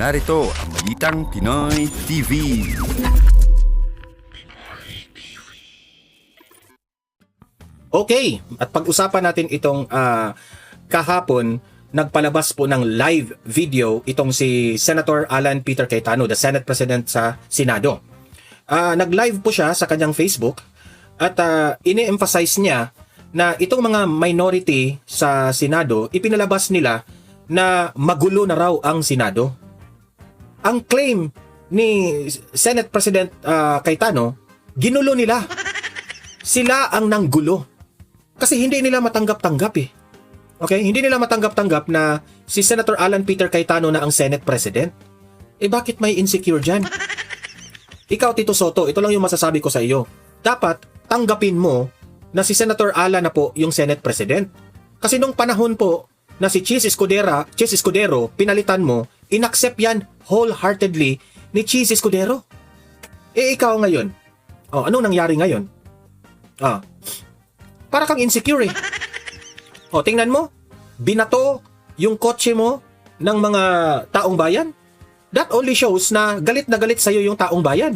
Narito ang Balitang Pinoy TV. Okay, at pag-usapan natin itong kahapon, nagpalabas po ng live video itong si Senator Alan Peter Cayetano, the Senate President sa Senado. Nag-live po siya sa kanyang Facebook at ini-emphasize niya na itong mga minority sa Senado, ipinalabas nila na magulo na raw ang Senado. Ang claim ni Senate President Cayetano, ginulo nila. Sila ang nanggulo. Kasi hindi nila matanggap-tanggap eh. Okay? Hindi nila matanggap-tanggap na si Senator Alan Peter Cayetano na ang Senate President. Eh bakit may insecure dyan? Ikaw, Tito Soto, ito lang yung masasabi ko sa iyo. Dapat tanggapin mo na si Senator Alan na po yung Senate President. Kasi nung panahon po na si Chis Escudero, pinalitan mo, inaccept yan wholeheartedly ni Chis Escudero. Eh ikaw ngayon, anong nangyari ngayon? Para kang insecure eh. Tingnan mo, binato yung kotse mo ng mga taong bayan. That only shows na galit sa'yo yung taong bayan.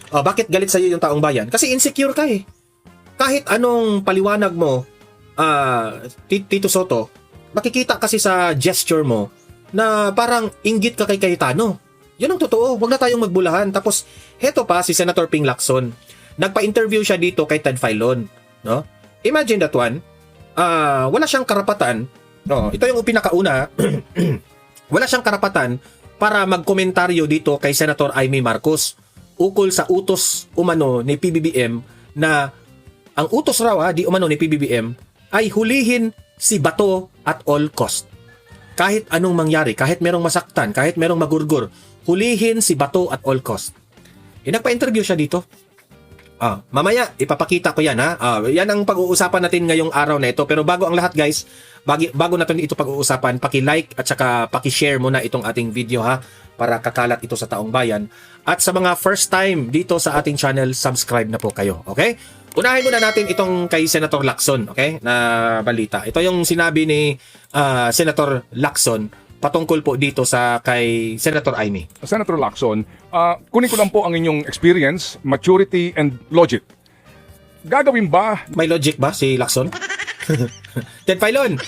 Bakit galit sa'yo yung taong bayan? Kasi insecure ka eh. Kahit anong paliwanag mo, Tito Soto, makikita kasi sa gesture mo na parang inggit ka kay Cayetano. Yun ang totoo, huwag na tayong magbulahan. Tapos, heto pa si Senator Ping Lacson. Nagpa-interview siya dito kay Ted Filon. No? Imagine that one. Wala siyang karapatan. Ito yung pinakauna. Wala siyang karapatan para magkomentaryo dito kay Senator Amy Marcos ukol sa utos umano ni PBBM na ang utos raw di umano ni PBBM ay hulihin si Bato at all cost. Kahit anong mangyari, kahit merong masaktan, kahit merong magurgur, hulihin si Bato at all cost. Nagpa-interview siya dito. Mamaya ipapakita ko yan ha. Yan ang pag-uusapan natin ngayong araw na ito. Pero bago ang lahat guys, bago natin ito pag-uusapan, paki-like at saka paki-share muna itong ating video ha para kakalat ito sa taong bayan. At sa mga first time dito sa ating channel, subscribe na po kayo. Okay? Unahin muna natin itong kay Senator Lacson, okay? Na balita. Ito yung sinabi ni Senator Lacson patungkol po dito sa kay Senator Amy. Senator Lacson, kunin ko lang po ang inyong experience, maturity, and logic. Gagawin ba? May logic ba si Lacson? Ted Filon,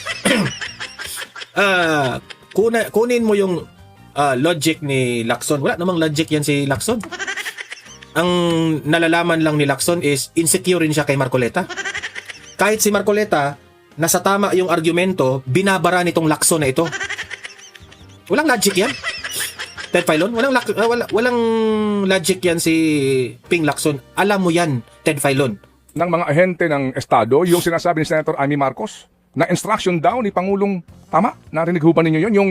kunin mo yung logic ni Lacson. Wala namang logic yan si Lacson. Ang nalalaman lang ni Lacson is insecure rin siya kay Marcoleta. Kahit si Marcoleta, nasa tama yung argumento, binabara nitong Lacson na ito. Walang logic yan. Ted Filon, walang logic yan si Ping Lacson. Alam mo yan, Ted Filon. Ng mga ahente ng Estado, yung sinasabi ni Senator Amy Marcos, na instruction daw ni Pangulong, tama, narinig ho ba ninyo yun? Yung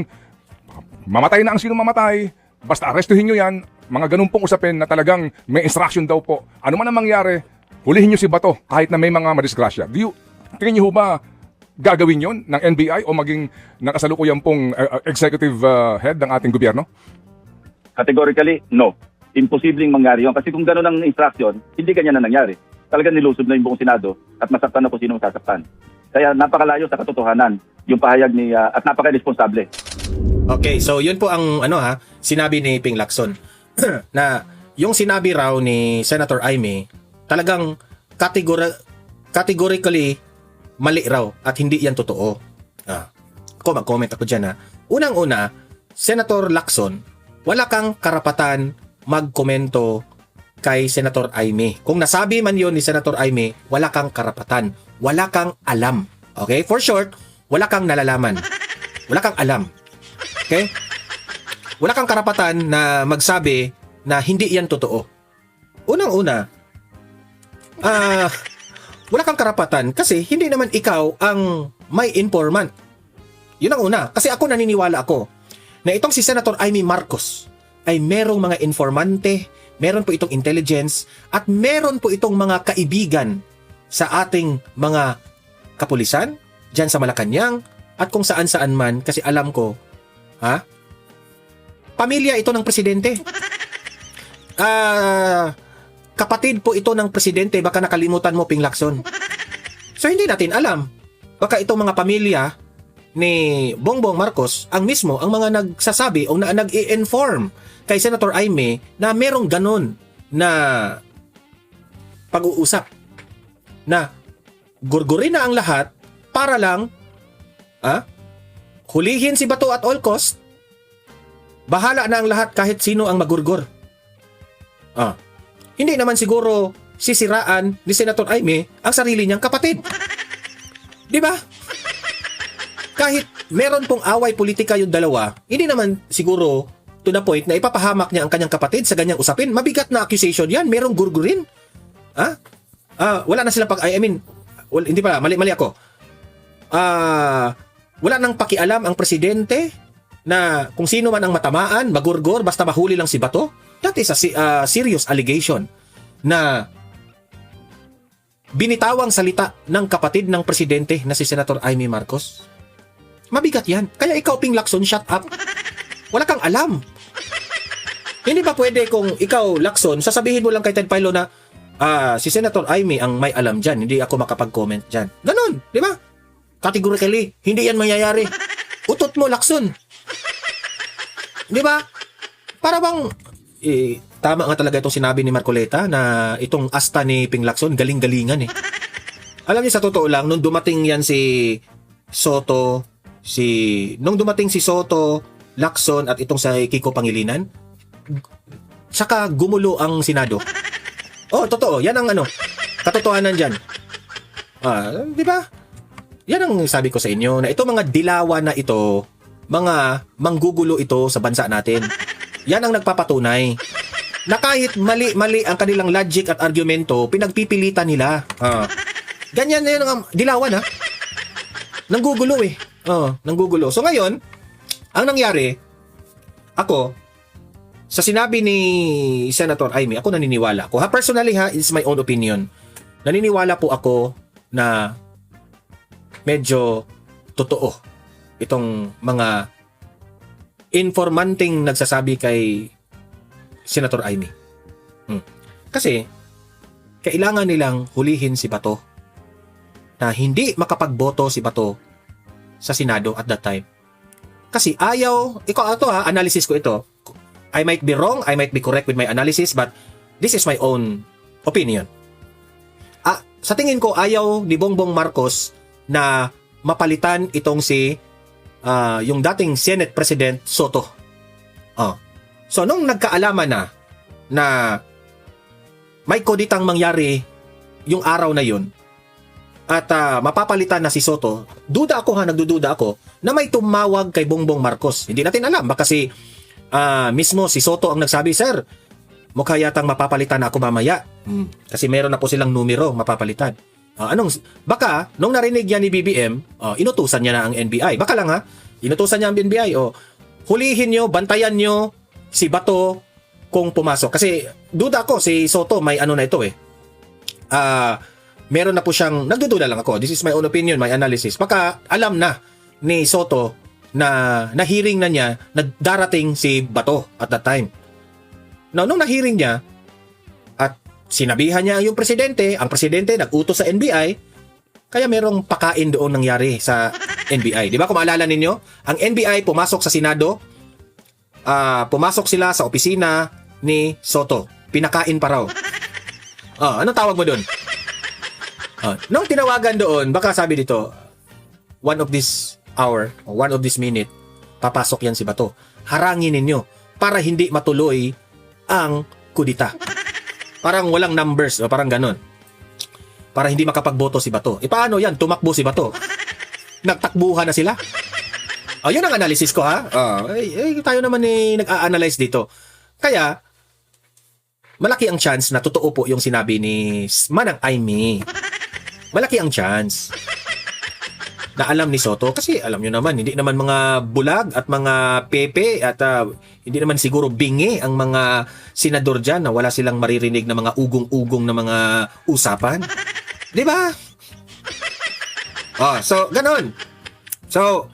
mamatay na ang sino mamatay, basta arrestuhin nyo yan, mga ganun pong usapin na talagang may instruction daw po. Ano man ang mangyari, hulihin nyo si Bato kahit na may mga madisgrasya. Tingin nyo ho ba gagawin yon ng NBI o maging nakasalukuyan pong executive head ng ating gobyerno? Categorically, no. Imposibleng mangyari yun. Kasi kung gano'n ang instruction, hindi ganyan na nangyari. Talagang nilusob na yung buong Senado at masaktan na kung sino sasaktan. Kaya napakalayo sa katotohanan yung pahayag ni at napaka-responsable. Okay, so yun po ang sinabi ni Ping Lacson na yung sinabi raw ni Senator Amy talagang categorically mali raw at hindi yan totoo. Ako mag-comment ako dyan Unang-una, Senator Lacson, wala kang karapatan magkomento kay Senator Amy. Kung nasabi man yon ni Senator Amy, wala kang karapatan. Wala kang alam. Okay? For short, wala kang nalalaman. Wala kang alam. Okay? Wala kang karapatan na magsabi na hindi yan totoo. Unang-una, wala kang karapatan kasi hindi naman ikaw ang may informant. Yun ang una. Kasi ako naniniwala ako na itong si Senator Amy Marcos ay merong mga informante, meron po itong intelligence, at meron po itong mga kaibigan sa ating mga kapulisan, dyan sa Malacanang, at kung saan-saan man, kasi alam ko, pamilya ito ng presidente. Kapatid po ito ng presidente, baka nakalimutan mo, Ping Lacson. So hindi natin alam. Baka itong mga pamilya ni Bongbong Marcos ang mismo ang mga nagsasabi o nag-i-inform kay Senator Aimee na merong ganon na pag-uusap na gurgurin na ang lahat para lang hulihin si Bato at all cost. Bahala na ang lahat kahit sino ang magurgor. Hindi naman siguro sisiraan ni Senator Aimee ang sarili niyang kapatid. Di ba? Kahit meron pong away politika yung dalawa, hindi naman siguro to the point na ipapahamak niya ang kanyang kapatid sa ganyang usapin. Mabigat na accusation yan. Merong gurgurin. Wala na silang hindi pala, mali ako. Wala nang pakialam ang presidente na kung sino man ang matamaan, magurgor, basta mahuli lang si Bato. That is a serious allegation na binitawang salita ng kapatid ng presidente na si Senator Aimee Marcos. Mabigat yan. Kaya ikaw, Ping Lacson, shut up. Wala kang alam. Hindi ba pwede kung ikaw, Lacson, sasabihin mo lang kay Ted Pailo na si Senator Aimee ang may alam dyan, hindi ako makapag-comment dyan. Ganon, di ba? Categorically, hindi yan mangyayari. Utot mo, Lacson. Di ba? Para bang, tama nga talaga itong sinabi ni Marcoleta na itong asta ni Ping Lacson, galing-galingan eh. Alam niyo, sa totoo lang, nung dumating yan si Soto, Lacson at itong sa Kiko Pangilinan, saka gumulo ang Senado. Totoo. Yan ang katotohanan dyan. Di ba? Yan ang sabi ko sa inyo, na itong mga dilawan na ito, mga manggugulo ito sa bansa natin. Yan ang nagpapatunay na kahit mali ang kanilang logic at argumento, pinagpipilitan nila. Ganyan na yun ang dilawan, nanggugulo eh. Nanggugulo. So ngayon, ang nangyari, ako, sa sinabi ni Senator Aimee, ako naniniwala ako. Personally it's my own opinion. Naniniwala po ako na medyo totoo itong mga informanting nagsasabi kay Senator Aimee. Kasi kailangan nilang hulihin si Bato na hindi makapagboto si Bato sa Senado at that time. Kasi analysis ko ito. I might be wrong, I might be correct with my analysis, but this is my own opinion. Sa tingin ko, ayaw ni Bongbong Marcos na mapalitan itong yung dating Senate President Soto. So, nung nagkaalaman na may koditang mangyari yung araw na yun, at mapapalitan na si Soto, nagdududa ako na may tumawag kay Bongbong Marcos. Hindi natin alam, baka mismo si Soto ang nagsabi, "Sir, mukha yatang mapapalitan na ako mamaya." Kasi meron na po silang numero mapapalitan. Baka nung narinig niya ni BBM, inutusan niya na ang NBI. Baka lang inutusan niya ang NBI, hulihin niyo, bantayan niyo si Bato kung pumasok. Kasi duda ako, si Soto may na ito eh. Meron na po siyang, nagdududa lang ako. This is my own opinion, my analysis. Baka alam na ni Soto na hearing na niya na darating si Bato at that time. Now, nung na-hearing niya at sinabihan niya yung presidente, ang presidente nag-utos sa NBI, kaya merong pakain doon nangyari sa NBI. Di ba kung maalala ninyo? Ang NBI pumasok sa Senado, pumasok sila sa opisina ni Soto. Pinakain pa raw. Anong tawag mo doon? Nung tinawagan doon, baka sabi dito, one of this hour, or one of this minute, papasok yan si Bato. Harangin ninyo para hindi matuloy ang kudita. Parang walang numbers, parang ganun. Para hindi makapagboto si Bato. Paano yan? Tumakbo si Bato. Nagtakbuhan na sila. Yun ang analysis ko tayo naman nag-a-analyze dito. Kaya, malaki ang chance na totoo po yung sinabi ni Manang Aimee. Malaki ang chance na alam ni Soto. Kasi alam nyo naman, hindi naman mga bulag at mga pepe at hindi naman siguro bingi ang mga senador dyan na wala silang maririnig na mga ugong-ugong na mga usapan. Di ba? So, ganon. So,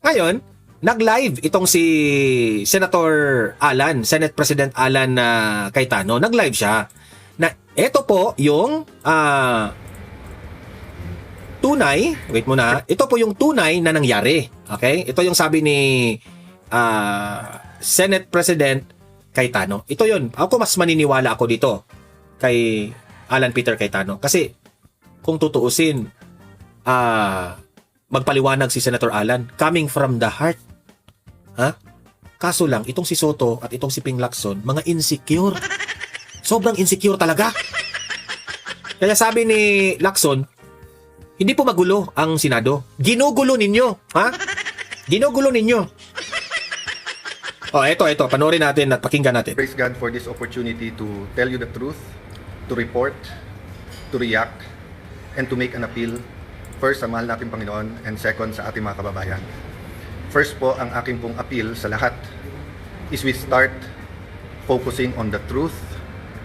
ngayon, nag-live itong si Senator Alan, Senate President Alan Cayetano. Nag-live siya. Na ito po yung tunay, wait muna, ito po yung tunay na nangyari. Okay? Ito yung sabi ni Senate President Cayetano. Ito yun. Ako mas maniniwala ako dito kay Alan Peter Cayetano. Kasi kung tutuusin, magpaliwanag si Senator Alan coming from the heart. Ha? Kaso lang, itong si Soto at itong si Ping Lacson, mga insecure. Sobrang insecure talaga. Kaya sabi ni Lacson, hindi po magulo ang Senado. Ginugulo ninyo. Ha? Ginugulo ninyo. Oh, ito. Panoorin natin at pakinggan natin. Praise God for this opportunity to tell you the truth, to report, to react, and to make an appeal. First, sa mahal nating Panginoon, and second, sa ating mga kababayan. First po, ang aking pong appeal sa lahat is we start focusing on the truth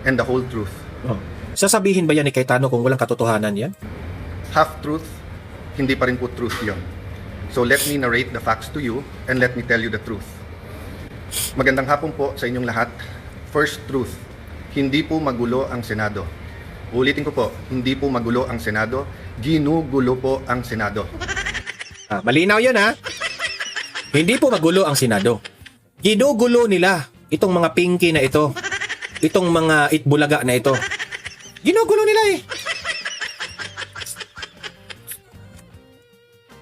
and the whole truth. Oh. Sasabihin ba yan ni Cayetano kung walang katotohanan yan? Half-truth, hindi pa rin po truth yon. So let me narrate the facts to you and let me tell you the truth. Magandang hapon po sa inyong lahat. First truth, hindi po magulo ang Senado. Ulitin ko po, hindi po magulo ang Senado, ginugulo po ang Senado. Malinaw yun ha. Hindi po magulo ang Senado. Ginugulo nila itong mga pinky na ito. Itong mga itbulaga na ito. Ginugulo nila eh.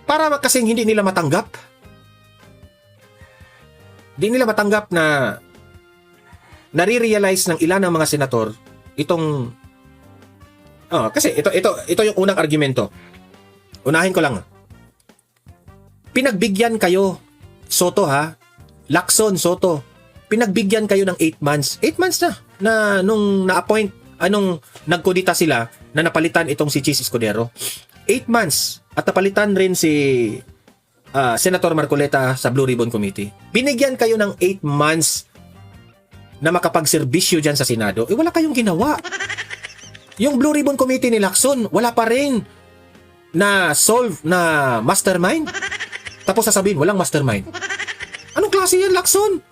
Para kasing hindi nila matanggap. Hindi nila matanggap na nare-realize ng ilan ng mga senator itong kasi ito yung unang argumento. Unahin ko lang. Pinagbigyan kayo Soto ha. Lacson, Soto. Pinagbigyan kayo ng 8 months. 8 months na nung na-appoint, anong nagkudita sila na napalitan itong si Chis Escudero. 8 months. At napalitan rin si Senator Marcoleta sa Blue Ribbon Committee. Binigyan kayo ng 8 months na makapagserbisyo dyan sa Senado. Wala kayong ginawa. Yung Blue Ribbon Committee ni Lacson, wala pa rin na solve na mastermind. Tapos sasabihin, walang mastermind. Anong klase yan, Lacson?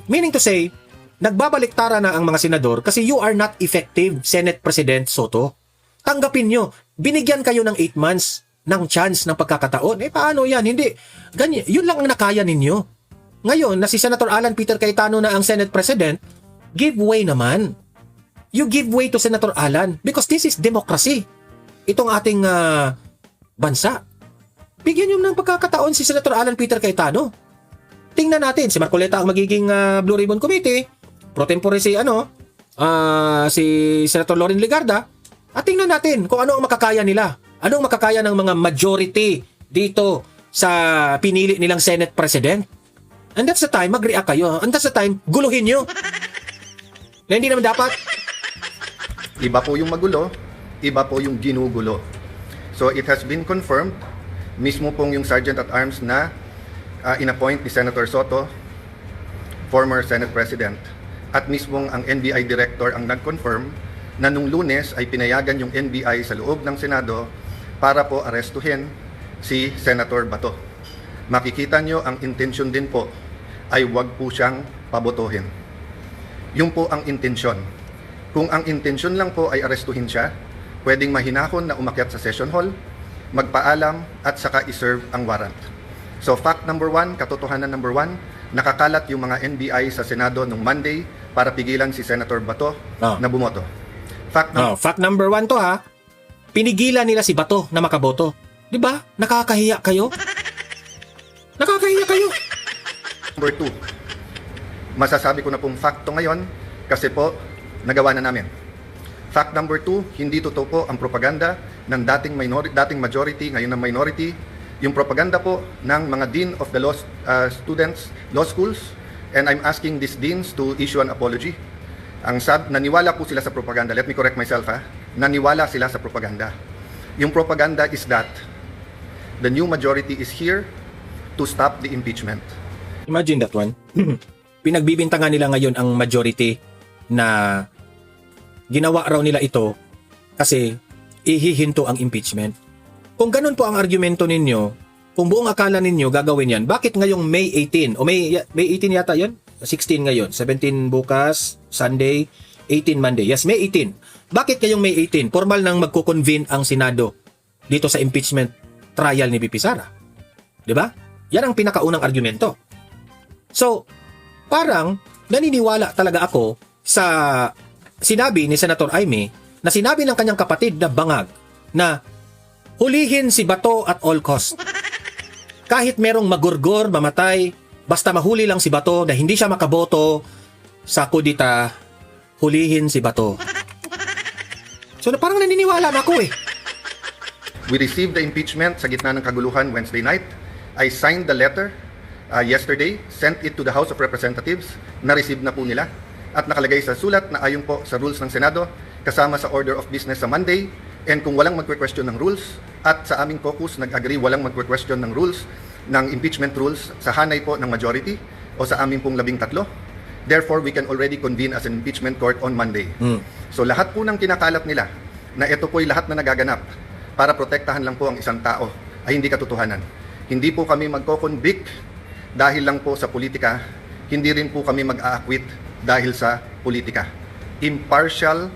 Meaning to say, nagbabaliktara na ang mga senador kasi you are not effective, Senate President Soto. Tanggapin nyo, binigyan kayo ng 8 months ng chance ng pagkakataon. Paano yan? Hindi. Ganyan, yun lang ang nakaya ninyo. Ngayon, na si Senator Alan Peter Cayetano na ang Senate President, give way naman. You give way to Senator Alan because this is democracy. Itong ating bansa. Bigyan nyo ng pagkakataon si Senator Alan Peter Cayetano. Tingnan natin, si Marcoleta ang magiging Blue Ribbon Committee. Pro tempore si si Senator Loren Legarda. At tingnan natin kung ano ang makakaya nila. Ano ang makakaya ng mga majority dito sa pinili nilang Senate President. And that's the time, mag-react kayo. And that's the time, guluhin nyo. Na hindi naman dapat. Iba po yung magulo, iba po yung ginugulo. So it has been confirmed, mismo pong yung Sergeant at Arms na inappoint ni Senator Soto, former Senate President, at mismong ang NBI Director ang nag-confirm na nung Lunes ay pinayagan yung NBI sa loob ng Senado para po arestuhin si Senator Bato. Makikita nyo ang intensyon din po ay wag po siyang pabotohin. Yung po ang intensyon. Kung ang intensyon lang po ay arestuhin siya, pwedeng mahinahon na umakyat sa session hall, magpaalam at saka iserve ang warrant. So fact number 1, katotohanan number 1, nakakalat yung mga NBI sa Senado nung Monday para pigilan si Senator Bato na bumoto. Fact number 1 to ha. Pinigilan nila si Bato na makaboto. 'Di ba? Nakakahiya kayo. Nakakahiya kayo. Number 2, masasabi ko na pong fact to ngayon kasi po nagawa na namin. Fact number 2, hindi totoo po ang propaganda ng dating majority, ngayon ng minority. Yung propaganda po ng mga dean of the law schools, and I'm asking these deans to issue an apology. Naniwala po sila sa propaganda. Let me correct myself ha. Naniwala sila sa propaganda. Yung propaganda is that the new majority is here to stop the impeachment. Imagine that one. Pinagbibintangan nila ngayon ang majority na ginawa raw nila ito kasi ihihinto ang impeachment. Kung ganun po ang argumento ninyo, kung buong akala ninyo gagawin yan, bakit ngayong May 18 o May 18 yata yun? 16 ngayon, 17 bukas, Sunday, 18 Monday. Yes, May 18. Bakit kayong May 18? Formal nang magko-convene ang Senado dito sa impeachment trial ni VP Sara. 'Di ba? Yan ang pinakaunang argumento. So, parang naniniwala talaga ako sa sinabi ni Senator Amy na sinabi ng kanyang kapatid na bangag na hulihin si Bato at all cost. Kahit merong magurgor, mamatay, basta mahuli lang si Bato na hindi siya makaboto sa kudita, hulihin si Bato. So parang naniniwala na ako eh. We received the impeachment sa gitna ng kaguluhan Wednesday night. I signed the letter yesterday, sent it to the House of Representatives, na-receive na po nila at nakalagay sa sulat na ayon po sa rules ng Senado kasama sa order of business sa Monday, and kung walang magque-question ng rules at sa aming caucus nag-agree walang magque-question ng rules ng impeachment rules sa hanay po ng majority o sa aming pong 13, therefore we can already convene as an impeachment court on Monday. So lahat po ng kinakalat nila na ito po'y lahat na nagaganap para protektahan lang po ang isang tao ay hindi katotohanan. Hindi po kami magko-convict dahil lang po sa politika, hindi rin po kami mag-aakwit dahil sa politika. Impartial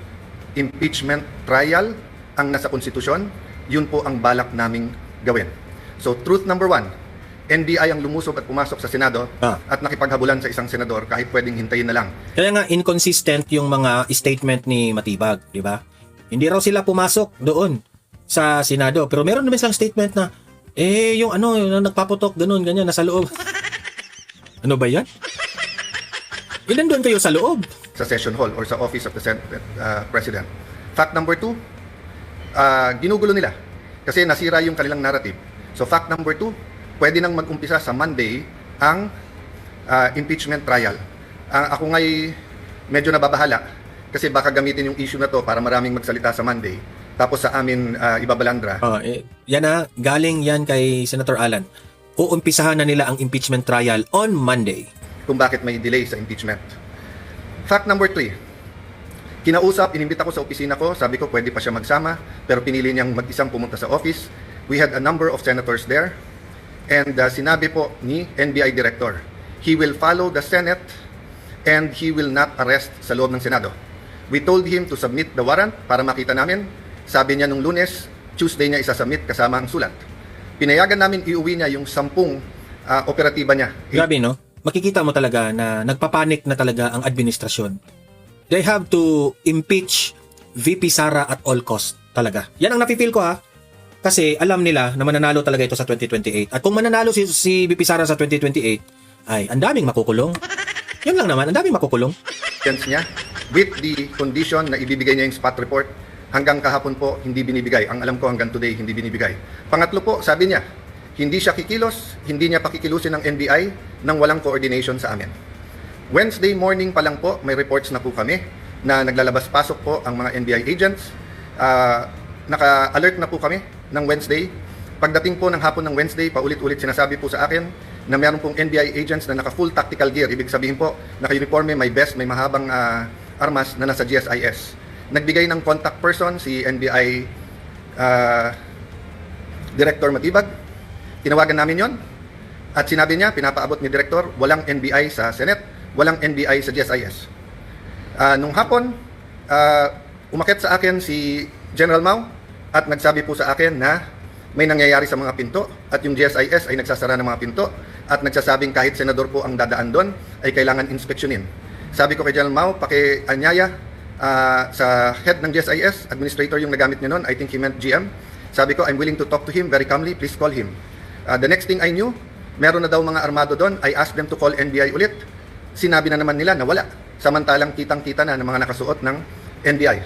impeachment trial ang nasa konstitusyon, yun po ang balak naming gawin. So truth number 1, NBI ang lumusob at pumasok sa Senado at nakipaghabulan sa isang senador kahit pwedeng hintayin na lang. Kaya nga inconsistent yung mga statement ni Matibag, di ba? Hindi raw sila pumasok doon sa Senado, pero meron naman silang statement na yung yung nagpaputok ganun, ganyan, nasa loob. Ano ba yan? Nandun kayo sa loob. Sa session hall or sa office of the President. Fact number 2, ginugulo nila kasi nasira yung kanilang narrative. So fact number 2, pwede nang mag-umpisa sa Monday ang impeachment trial. Ako nga'y medyo nababahala kasi baka gamitin yung issue na to para maraming magsalita sa Monday tapos sa amin ibabalandra. Yan na, galing yan kay Senator Alan. Uumpisahan na nila ang impeachment trial on Monday. Kung bakit may delay sa impeachment. Fact number 3, kinausap, inimbita ko sa opisina ko, sabi ko pwede pa siya magsama, pero pinili niyang mag-isang pumunta sa office. We had a number of senators there, and sinabi po ni NBI Director, he will follow the Senate and he will not arrest sa loob ng Senado. We told him to submit the warrant para makita namin. Sabi niya nung Lunes, Tuesday niya isasubmit kasama ang sulat. Pinayagan namin iuwi niya yung 10 operatiba niya. Grabe, no? Makikita mo talaga na nagpapanik na talaga ang administrasyon. They have to impeach VP Sara at all cost talaga. Yan ang napipil ko ha. Kasi alam nila na mananalo talaga ito sa 2028. At kung mananalo si VP Sara sa 2028, ay ang daming makukulong. Yun lang naman, ang daming makukulong. Niya, with the condition na ibibigay niya yung spot report, hanggang kahapon po hindi binibigay. Ang alam ko hanggang today hindi binibigay. Pangatlo po, sabi niya, hindi siya kikilos, hindi niya pakikilusin ng NBI nang walang coordination sa amin. Wednesday morning pa lang po, may reports na po kami na naglalabas-pasok po ang mga NBI agents. Naka-alert na po kami ng Wednesday. Pagdating po ng hapon ng Wednesday, paulit-ulit sinasabi po sa akin na meron pong NBI agents na naka-full tactical gear. Ibig sabihin po, naka-uniforme, may vest, may mahabang armas na nasa GSIS. Nagbigay ng contact person si NBI Director Matibag. Tinawagan namin yon at sinabi niya, pinapaabot ni Director, walang NBI sa Senate, walang NBI sa GSIS. Nung hapon, umakyat sa akin si General Mau at nagsabi po sa akin na may nangyayari sa mga pinto at yung GSIS ay nagsasara ng mga pinto at nagsasabing kahit senador po ang dadaan doon ay kailangan inspeksyonin. Sabi ko kay General Mau, pakianyaya sa head ng GSIS, administrator yung nagamit niya noon, I think he meant GM. Sabi ko, I'm willing to talk to him very calmly, please call him. The next thing I knew, meron na daw mga armado doon. I asked them to call NBI ulit. Sinabi na naman nila na wala. Samantalang kitang-kita na ng mga nakasuot ng NBI.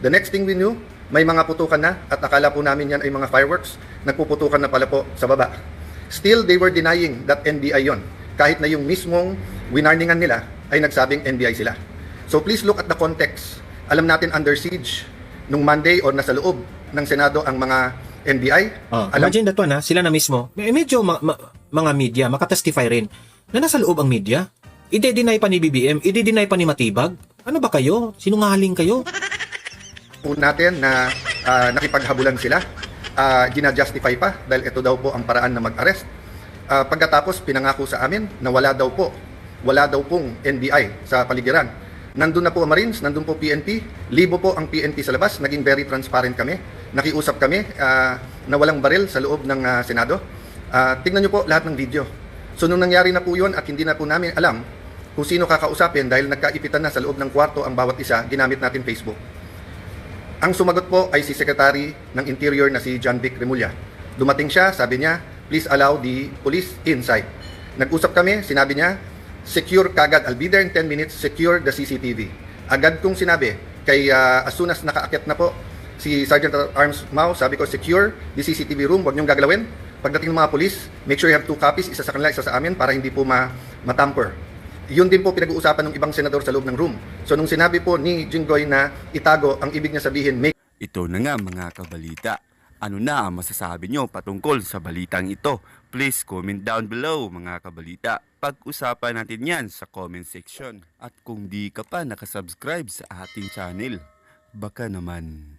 The next thing we knew, may mga putukan na at akala po namin yan ay mga fireworks. Nagpuputukan na pala po sa baba. Still, they were denying that NBI yon. Kahit na yung mismong winarningan nila ay nagsabing NBI sila. So please look at the context. Alam natin under siege nung Monday or nasa loob ng Senado ang mga NBI. Imagine that one ha, sila na mismo. Medyo mga media, makatestify rin na nasa loob ang media. Ide-deny pa ni BBM, ide-deny pa ni Matibag. Ano ba kayo? Sinungaling kayo? Po natin na nakipaghabulan sila, gina-justify pa dahil ito daw po ang paraan na mag-arrest. Pagkatapos pinangako sa amin na wala daw pong NBI sa paligiran. Nandun na po ang Marines, nandun po PNP, libo po ang PNP sa labas, naging very transparent kami. nakiusap kami na walang baril sa loob ng Senado. Tingnan nyo po lahat ng video. So nung nangyari na po yun at hindi na po namin alam kung sino kakausapin dahil nagkaipitan na sa loob ng kwarto ang bawat isa, ginamit natin Facebook. Ang sumagot po ay si Secretary ng Interior na si John Vic Remulla. Dumating siya, sabi niya, please allow the police inside. Nag-usap kami, sinabi niya, secure kagad, I'll be there in 10 minutes, secure the CCTV. Agad kong sinabi, kay as soon as nakaakyat na po si Sergeant at Arms Mao, sabi ko, secure the CCTV room, huwag niyong gagalawin. Pagdating ng mga police, make sure you have 2 copies, isa sa kanila, isa sa amin, para hindi po matamper. Yun din po pinag-uusapan ng ibang senador sa loob ng room. So nung sinabi po ni Jinggoy na itago, ang ibig niya sabihin, make Ito na nga mga kabalita. Ano na ang masasabi nyo patungkol sa balitang ito? Please comment down below mga kabalita. Pag-usapan natin yan sa comment section. At kung di ka pa nakasubscribe sa ating channel, baka naman